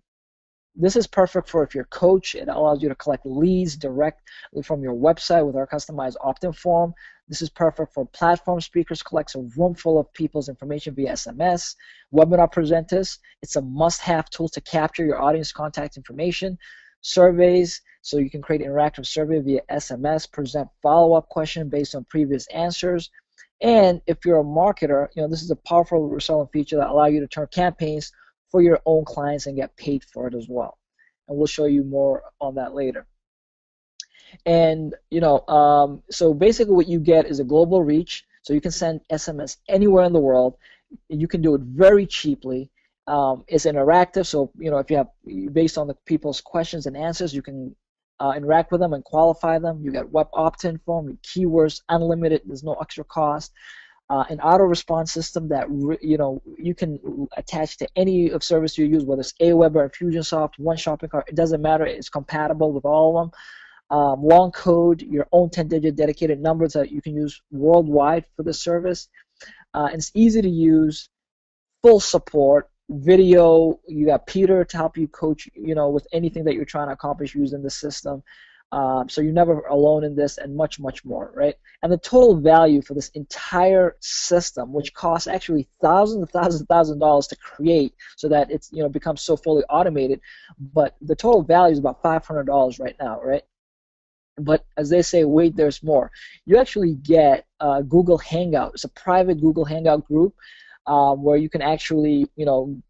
This is perfect for if you're a coach. It allows you to collect leads directly from your website with our customized opt-in form. This is perfect for platform speakers, collects a room full of people's information via SMS. Webinar presenters, it's a must-have tool to capture your audience contact information. Surveys, so you can create interactive survey via SMS, present follow-up question based on previous answers. And if you're a marketer, this is a powerful reselling feature that allows you to turn campaigns for your own clients and get paid for it as well. And we'll show you more on that later. And so basically what you get is a global reach, so you can send SMS anywhere in the world. You can do it very cheaply. It's interactive, so if you have, based on the people's questions and answers, you can interact with them and qualify them. You get web opt-in form, keywords, unlimited. There's no extra cost. An auto response system that you can attach to any of service you use, whether it's Aweber, Infusionsoft, One Shopping Cart. It doesn't matter. It's compatible with all of them. Long code, your own 10-digit dedicated numbers that you can use worldwide for the service. And it's easy to use, full support, video. You got Peter to help you coach, with anything that you're trying to accomplish using the system. So you're never alone in this, and much, much more, right? And the total value for this entire system, which costs actually thousands of dollars to create, so that it's becomes so fully automated, but the total value is about $500 right now, right? But as they say, wait, there's more. You actually get Google Hangout. It's a private Google Hangout group where you can actually,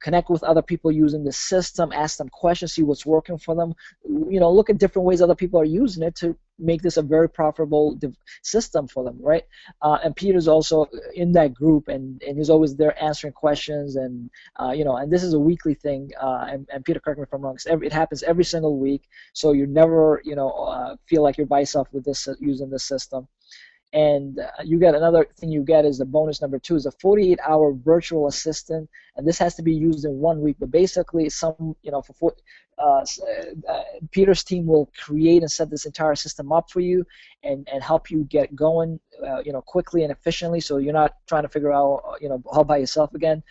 connect with other people using the system, ask them questions, see what's working for them, look at different ways other people are using it to make this a very profitable system for them, right? And Peter's also in that group, and he's always there answering questions, and and this is a weekly thing. And Peter, correct me if I'm wrong. It happens every single week, so you never, feel like you're by yourself with this using this system. And you get another thing you get is the bonus number 2 is a 48-hour virtual assistant, and this has to be used in 1 week. But basically, Peter's team will create and set this entire system up for you and help you get going, quickly and efficiently. So you're not trying to figure out, all by yourself again.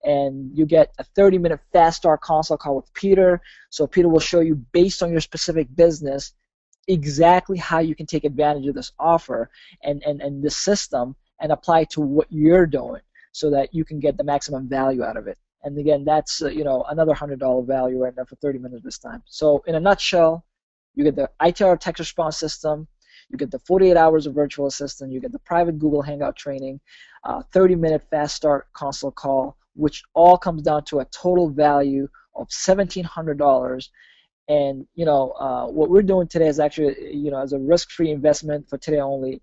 And you get a 30-minute fast start consult call with Peter. So Peter will show you, based on your specific business, exactly how you can take advantage of this offer and the system and apply it to what you're doing, so that you can get the maximum value out of it. And again, that's another $100 value right now for 30 minutes this time. So in a nutshell, you get the ITR text response system, you get the 48 hours of virtual assistant, you get the private Google Hangout training, 30-minute fast start consult call, which all comes down to a total value of $1,700. And what we're doing today is actually, as a risk-free investment for today only,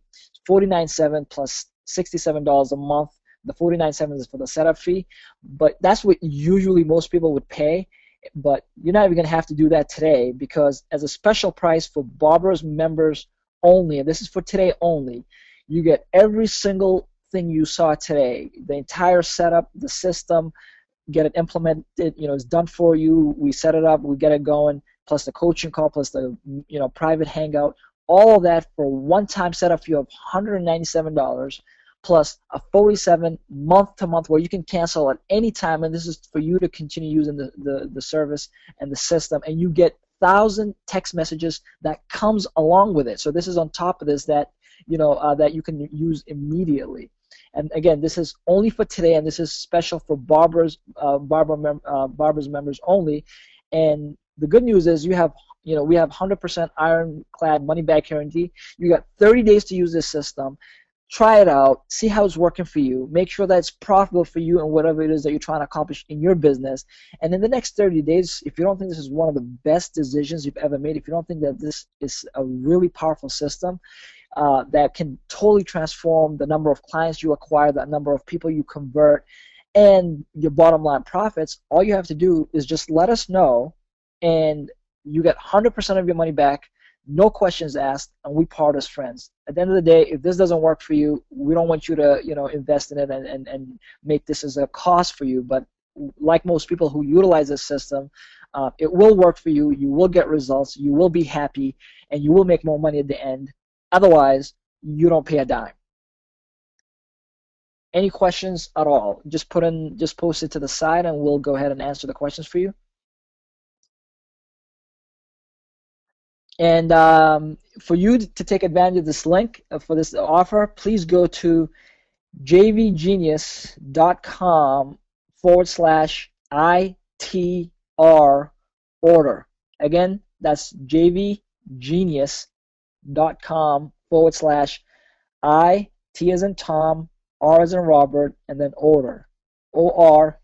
$49.7 plus $67 a month. The $49.7 is for the setup fee, but that's what usually most people would pay. But you're not even going to have to do that today, because as a special price for Barbara's members only, and this is for today only, you get every single thing you saw today, the entire setup, the system, get it implemented, it's done for you. We set it up, we get it going, plus the coaching call, plus the private hangout, all of that for a one-time setup fee of $197, plus a 47 month-to-month where you can cancel at any time, and this is for you to continue using the service and the system, and you get 1,000 text messages that comes along with it. So this is on top of this that that you can use immediately. And again, this is only for today, and this is special for Barbara's members only. And the good news is we have 100% ironclad money-back guarantee. You got 30 days to use this system. Try it out. See how it's working for you. Make sure that it's profitable for you and whatever it is that you're trying to accomplish in your business. And in the next 30 days, if you don't think this is one of the best decisions you've ever made, if you don't think that this is a really powerful system, that can totally transform the number of clients you acquire, the number of people you convert, and your bottom line profits, all you have to do is just let us know, and you get 100% of your money back, no questions asked, and we part as friends. At the end of the day, if this doesn't work for you, we don't want you to invest in it and make this as a cost for you. But like most people who utilize this system, it will work for you. You will get results. You will be happy, and you will make more money at the end. Otherwise, you don't pay a dime. Any questions at all? Just post it to the side, and we'll go ahead and answer the questions for you. And for you to take advantage of this link for this offer, please go to jvgenius.com/ITR order. Again, that's jvgenius.com/I, T as in Tom, R as in Robert, and then order. ORDER.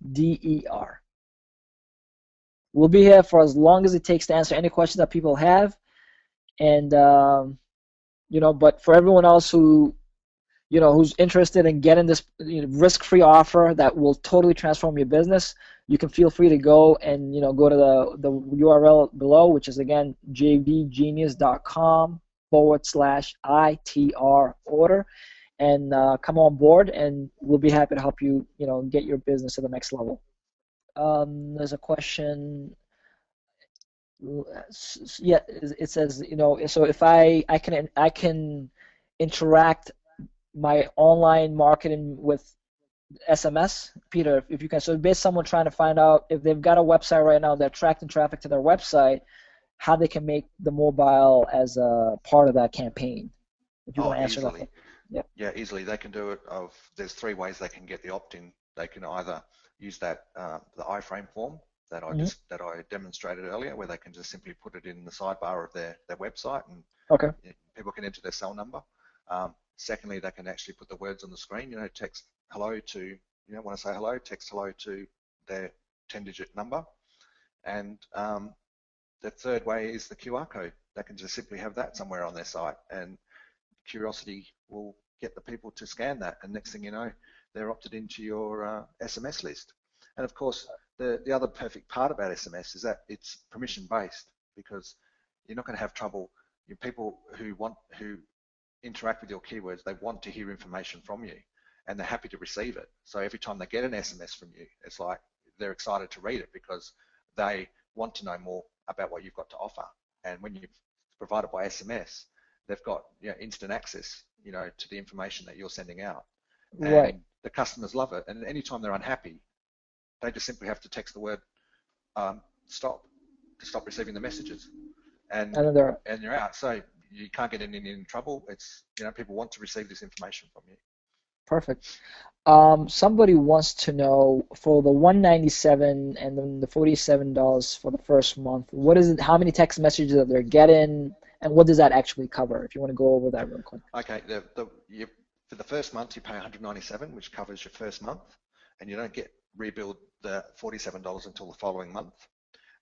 We'll be here for as long as it takes to answer any questions that people have. And, but for everyone else who, who's interested in getting this risk-free offer that will totally transform your business, you can feel free to go and, go to the URL below, which is, again, jvgenius.com/ITR order. And come on board, and we'll be happy to help you, get your business to the next level. There's a question. Yeah, it says, so if I can interact my online marketing with SMS, Peter, if you can. So basically, someone trying to find out if they've got a website right now, they're attracting traffic to their website, how they can make the mobile as a part of that campaign. If you want to answer easily. that. Yep. Yeah, easily. They can do it. There's 3 ways they can get the opt-in. They can either use that the iframe form that I demonstrated earlier, where they can just simply put it in the sidebar of their website, and people can enter their cell number. Secondly, they can actually put the words on the screen. Text hello to, want to say hello, text hello to their 10-digit number. And the third way is the QR code. They can just simply have that somewhere on their site, and Curiosity will get the people to scan that, and next thing you know, they're opted into your SMS list. And of course, the other perfect part about SMS is that it's permission based, because you're not going to have trouble. People who interact with your keywords, they want to hear information from you, and they're happy to receive it. So every time they get an SMS from you, it's like they're excited to read it, because they want to know more about what you've got to offer. And when you've provided by SMS, they've got instant access, to the information that you're sending out. And right. The customers love it. And anytime they're unhappy, they just simply have to text the word stop to stop receiving the messages, and you're out. So you can't get in trouble. It's people want to receive this information from you. Perfect. Somebody wants to know, for the $197 and then the $47 for the first month, what is it? How many text messages that they're getting, and what does that actually cover? If you want to go over that real quick. Okay. For the first month, you pay $197, which covers your first month, and you don't get rebilled the $47 until the following month,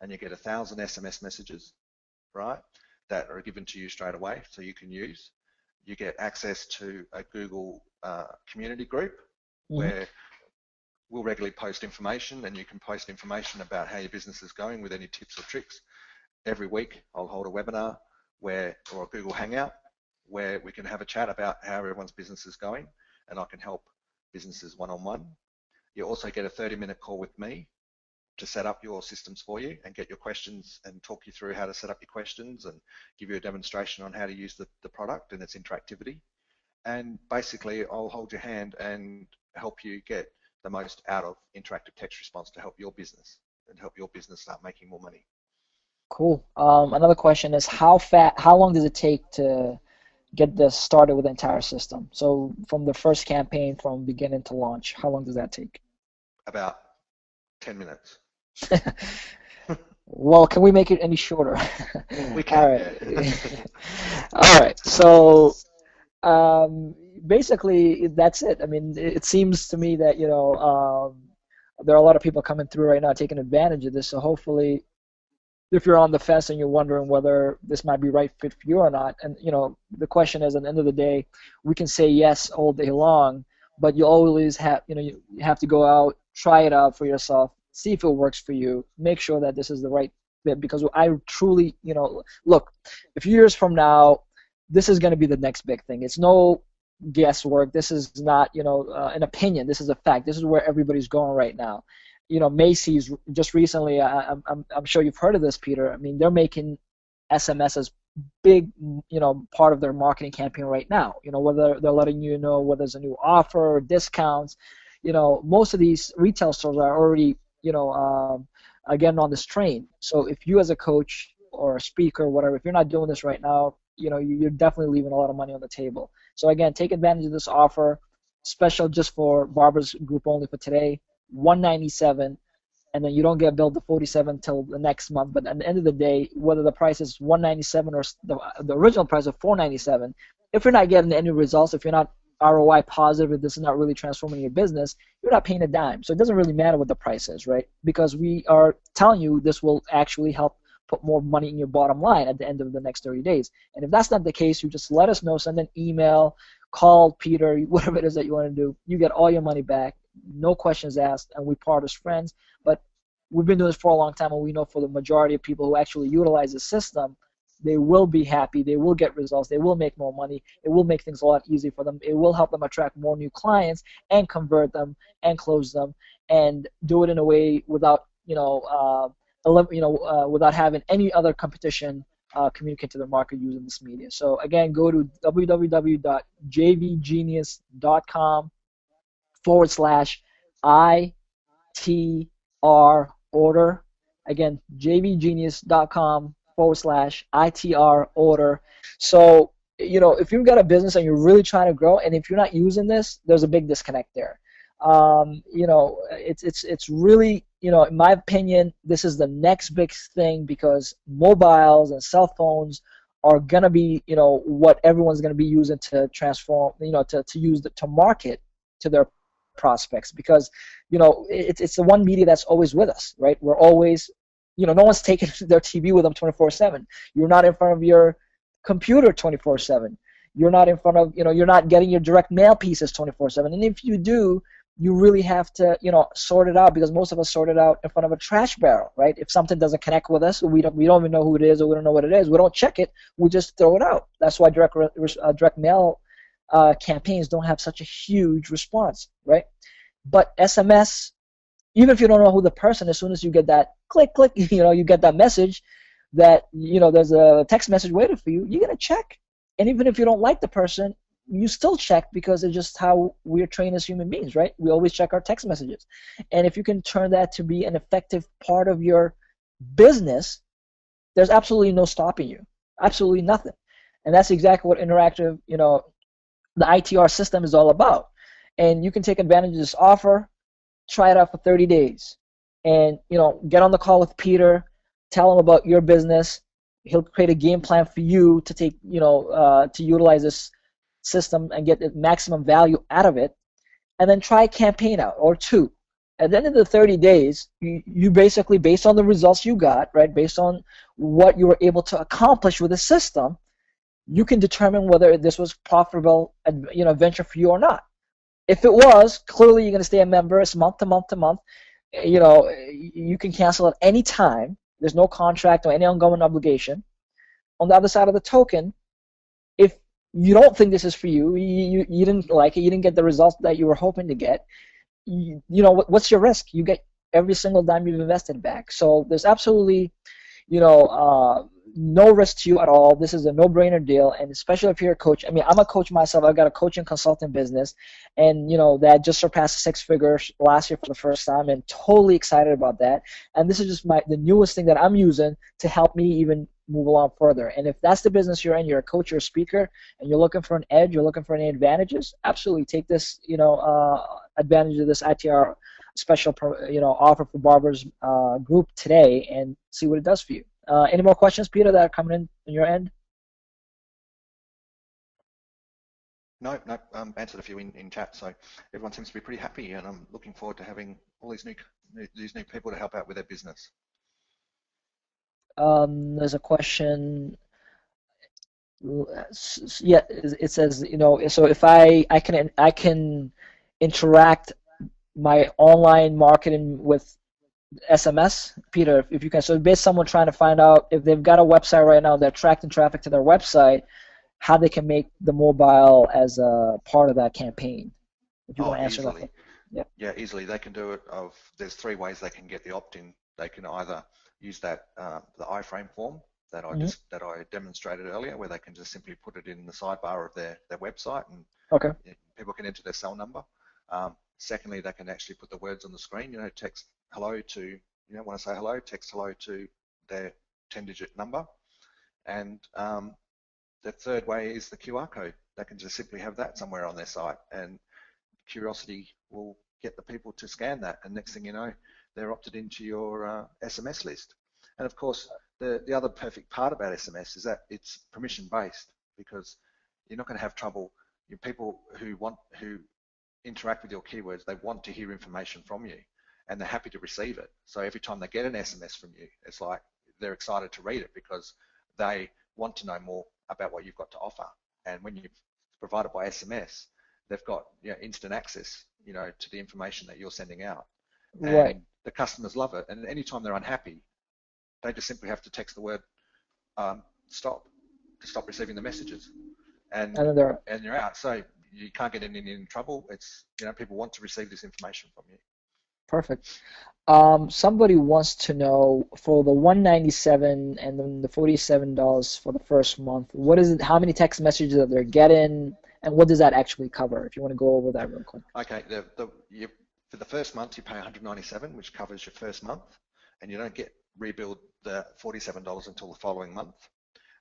and you get 1,000 SMS messages, right, that are given to you straight away, so you can use. You get access to a Google community group where we'll regularly post information, and you can post information about how your business is going with any tips or tricks. Every week, I'll hold a webinar or a Google Hangout where we can have a chat about how everyone's business is going, and I can help businesses one-on-one. You also get a 30-minute call with me to set up your systems for you and get your questions and talk you through how to set up your questions and give you a demonstration on how to use the product and its interactivity. And basically, I'll hold your hand and help you get the most out of interactive text response to help your business and help your business start making more money. Cool. Another question is, how long does it take to get this started with the entire system? So from the first campaign, from beginning to launch, how long does that take? About 10 minutes. Well, can we make it any shorter? We can. All right. All right. So basically, that's it. I mean, it seems to me that there are a lot of people coming through right now taking advantage of this. So hopefully, if you're on the fence and you're wondering whether this might be right fit for you or not, and the question is, at the end of the day, we can say yes all day long, but you always have you have to go out, try it out for yourself, see if it works for you, make sure that this is the right fit, because I truly look, a few years from now, this is going to be the next big thing. It's no guesswork. This is not an opinion. This is a fact. This is where everybody's going right now. Macy's just recently, I'm sure you've heard of this, Peter. I mean, they're making SMS as big, part of their marketing campaign right now. Whether they're letting you know whether there's a new offer or discounts. Most of these retail stores are already, getting on this train. So if you as a coach or a speaker or whatever, if you're not doing this right now, you're definitely leaving a lot of money on the table. So again, take advantage of this offer, special just for Barbara's group only for today, 197, and then you don't get billed the 47 till the next month. But at the end of the day, whether the price is 197 or the original price of 497, if you're not getting any results, if you're not ROI positive, if this is not really transforming your business, you're not paying a dime. So it doesn't really matter what the price is, right? Because we are telling you this will actually help put more money in your bottom line at the end of the next 30 days. And if that's not the case, you just let us know, send an email, call Peter, whatever it is that you want to do. You get all your money back, no questions asked, and we part as friends. But we've been doing this for a long time, and we know for the majority of people who actually utilize the system, they will be happy, they will get results, they will make more money, it will make things a lot easier for them, it will help them attract more new clients and convert them and close them, and do it in a way without without having any other competition communicate to the market using this media. So again, go to www.jvgenius.com/ITR order. Again, jvgenius.com/ITR order. So, if you've got a business and you're really trying to grow, and if you're not using this, there's a big disconnect there. It's really, in my opinion, this is the next big thing, because mobiles and cell phones are gonna be, what everyone's gonna be using to transform, to market to their prospects, because it's the one media that's always with us, right? We're always, no one's taking their TV with them 24/7. You're not in front of your computer 24/7. You're not in front of, you're not getting your direct mail pieces 24/7. And if you do, you really have to, sort it out, because most of us sort it out in front of a trash barrel, right? If something doesn't connect with us, we don't even know who it is, or we don't know what it is. We don't check it. We just throw it out. That's why direct mail campaigns don't have such a huge response, right? But SMS, even if you don't know who the person, as soon as you get that click, you get that message that, there's a text message waiting for you, you're going to check. And even if you don't like the person, you still check, because it's just how we're trained as human beings, right? We always check our text messages. And if you can turn that to be an effective part of your business, there's absolutely no stopping you. Absolutely nothing. And that's exactly what interactive, the ITR system is all about. And you can take advantage of this offer, try it out for 30 days, and get on the call with Peter, tell him about your business. He'll create a game plan for you to take, to utilize this system and get the maximum value out of it, and then try a campaign out or two. At the end of the 30 days, you basically, based on the results you got, right, based on what you were able to accomplish with the system, you can determine whether this was profitable, venture for you or not. If it was, clearly you're going to stay a member. It's month to month to month. You can cancel at any time. There's no contract or any ongoing obligation. On the other side of the token, if you don't think this is for you, you didn't like it, you didn't get the results that you were hoping to get, what's your risk? You get every single dime you've invested back. So there's absolutely, no risk to you at all. This is a no-brainer deal, and especially if you're a coach. I mean, I'm a coach myself. I've got a coaching consulting business, and that just surpassed 6 figures last year for the first time, and totally excited about that. And this is just the newest thing that I'm using to help me even move along further. And if that's the business you're in, you're a coach or a speaker, and you're looking for an edge, you're looking for any advantages, absolutely take this, advantage of this ITR special, offer for Barbara's group today, and see what it does for you. Any more questions, Peter, that are coming in on your end? No, answered a few in chat, so everyone seems to be pretty happy, and I'm looking forward to having all these new people to help out with their business. There's a question. Yeah, it says, so if I can interact my online marketing with SMS, Peter, if you can. So basically, someone trying to find out if they've got a website right now, they're attracting traffic to their website, how they can make the mobile as a part of that campaign. If you want to answer easily. that. Yeah, easily. They can do it. There's 3 ways they can get the opt-in. They can either use that the iframe form that I demonstrated earlier, where they can just simply put it in the sidebar of their website, and people can enter their cell number. Secondly, they can actually put the words on the screen. Text hello to, want to say hello, text hello to their 10-digit number, and the third way is the QR code. They can just simply have that somewhere on their site, and Curiosity will get the people to scan that, and next thing you know, they're opted into your SMS list. And of course, the other perfect part about SMS is that it's permission based, because you're not going to have trouble. People who interact with your keywords, they want to hear information from you, and they're happy to receive it. So every time they get an SMS from you, it's like they're excited to read it because they want to know more about what you've got to offer. And when you provide it by SMS, they've got instant access, to the information that you're sending out. And Right. the customers love it. And anytime they're unhappy, they just simply have to text the word stop to stop receiving the messages, and you're out. So you can't get in trouble. It's people want to receive this information from you. Perfect. Somebody wants to know, for the $197 and then the $47 for the first month, what is it? How many text messages that they're getting, and what does that actually cover? If you want to go over that real quick. Okay. For the first month, you pay $197, which covers your first month, and you don't get rebilled the $47 until the following month,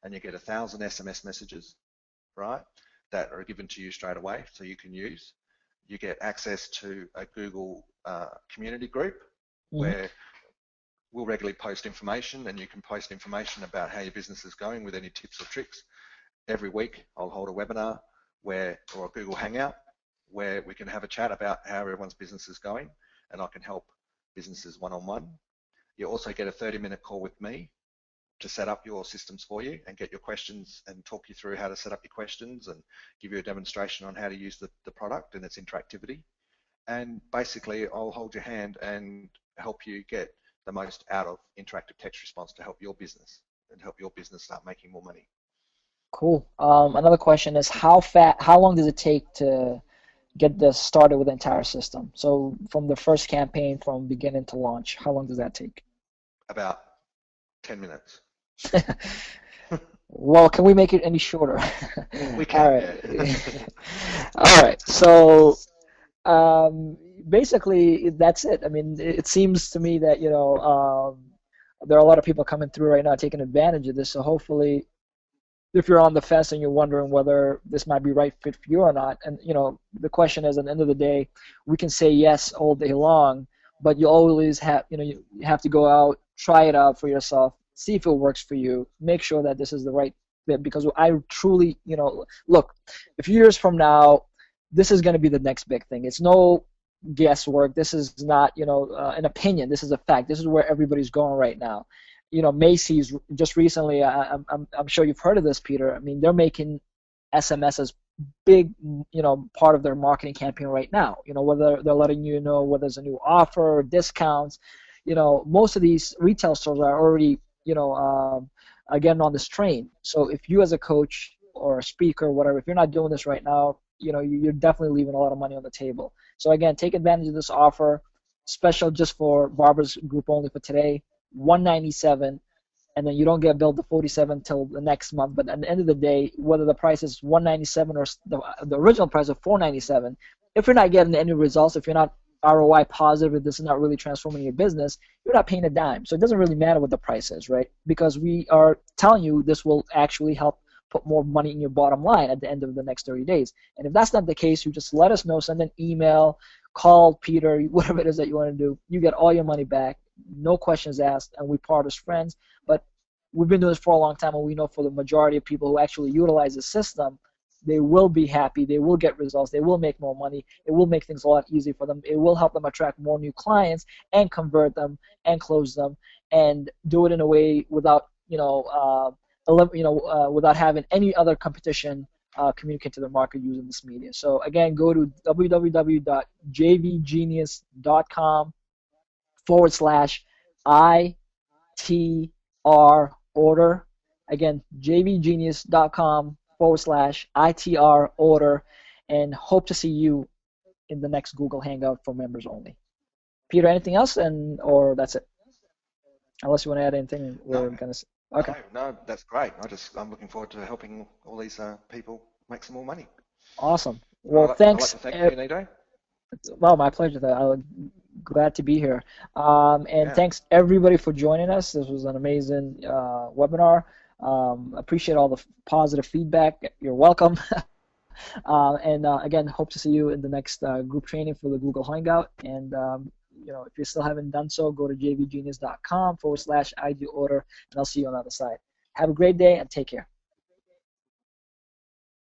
and you get 1,000 SMS messages, right, that are given to you straight away, so you can use. You get access to a Google community group where we'll regularly post information, and you can post information about how your business is going with any tips or tricks. Every week I'll hold a webinar or a Google Hangout where we can have a chat about how everyone's business is going, and I can help businesses one-on-one. You also get a 30-minute call with me to set up your systems for you and get your questions and talk you through how to set up your questions and give you a demonstration on how to use the product and its interactivity. And basically, I'll hold your hand and help you get the most out of interactive text response to help your business and help your business start making more money. Cool. Another question is, how long does it take to get this started with the entire system? So from the first campaign, from beginning to launch, how long does that take? About 10 minutes. Well, can we make it any shorter? We can. All right. Yeah. All right. So basically, that's it. I mean, it seems to me that there are a lot of people coming through right now taking advantage of this. So hopefully, if you're on the fence and you're wondering whether this might be right fit for you or not, and the question is, at the end of the day, we can say yes all day long, but you always have you have to go out, try it out for yourself, see if it works for you, make sure that this is the right fit, because I truly, look, a few years from now, this is going to be the next big thing. It's no guesswork. This is not an opinion. This is a fact. This is where everybody's going right now. Macy's just recently, I'm sure you've heard of this, Peter. I mean, they're making SMS as big, part of their marketing campaign right now. Whether they're letting you know whether there's a new offer, discounts. Most of these retail stores are already, getting on this train. So if you as a coach or a speaker or whatever, if you're not doing this right now, you're definitely leaving a lot of money on the table. So again, take advantage of this offer, special just for Barbara's group only for today. $197, and then you don't get billed the $47 till the next month. But at the end of the day, whether the price is $197 or the original price of $497, if you're not getting any results, if you're not ROI positive, if this is not really transforming your business, you're not paying a dime. So it doesn't really matter what the price is, right? Because we are telling you this will actually help put more money in your bottom line at the end of the next 30 days. And if that's not the case, you just let us know, send an email, call Peter, whatever it is that you want to do. You get all your money back, no questions asked, and we part as friends. But we've been doing this for a long time, and we know for the majority of people who actually utilize the system, they will be happy, they will get results, they will make more money, it will make things a lot easier for them, it will help them attract more new clients and convert them and close them, and do it in a way without without having any other competition communicate to the market using this media. So again, go to www.jvgenius.com/ITR order. Again, jvgenius.com/ITR order, and hope to see you in the next Google Hangout for members only. Peter, anything else, or that's it? Unless you want to add anything, we're gonna. Okay. No, that's great. I'm looking forward to helping all these people make some more money. Awesome. Well, thanks. I'd like to thank you, Nido. Well, my pleasure. I'm glad to be here. Thanks everybody for joining us. This was an amazing webinar. Appreciate all the positive feedback. You're welcome. And again, hope to see you in the next group training for the Google Hangout. And if you still haven't done so, go to jvgenius.com/ID order, and I'll see you on the other side. Have a great day and take care.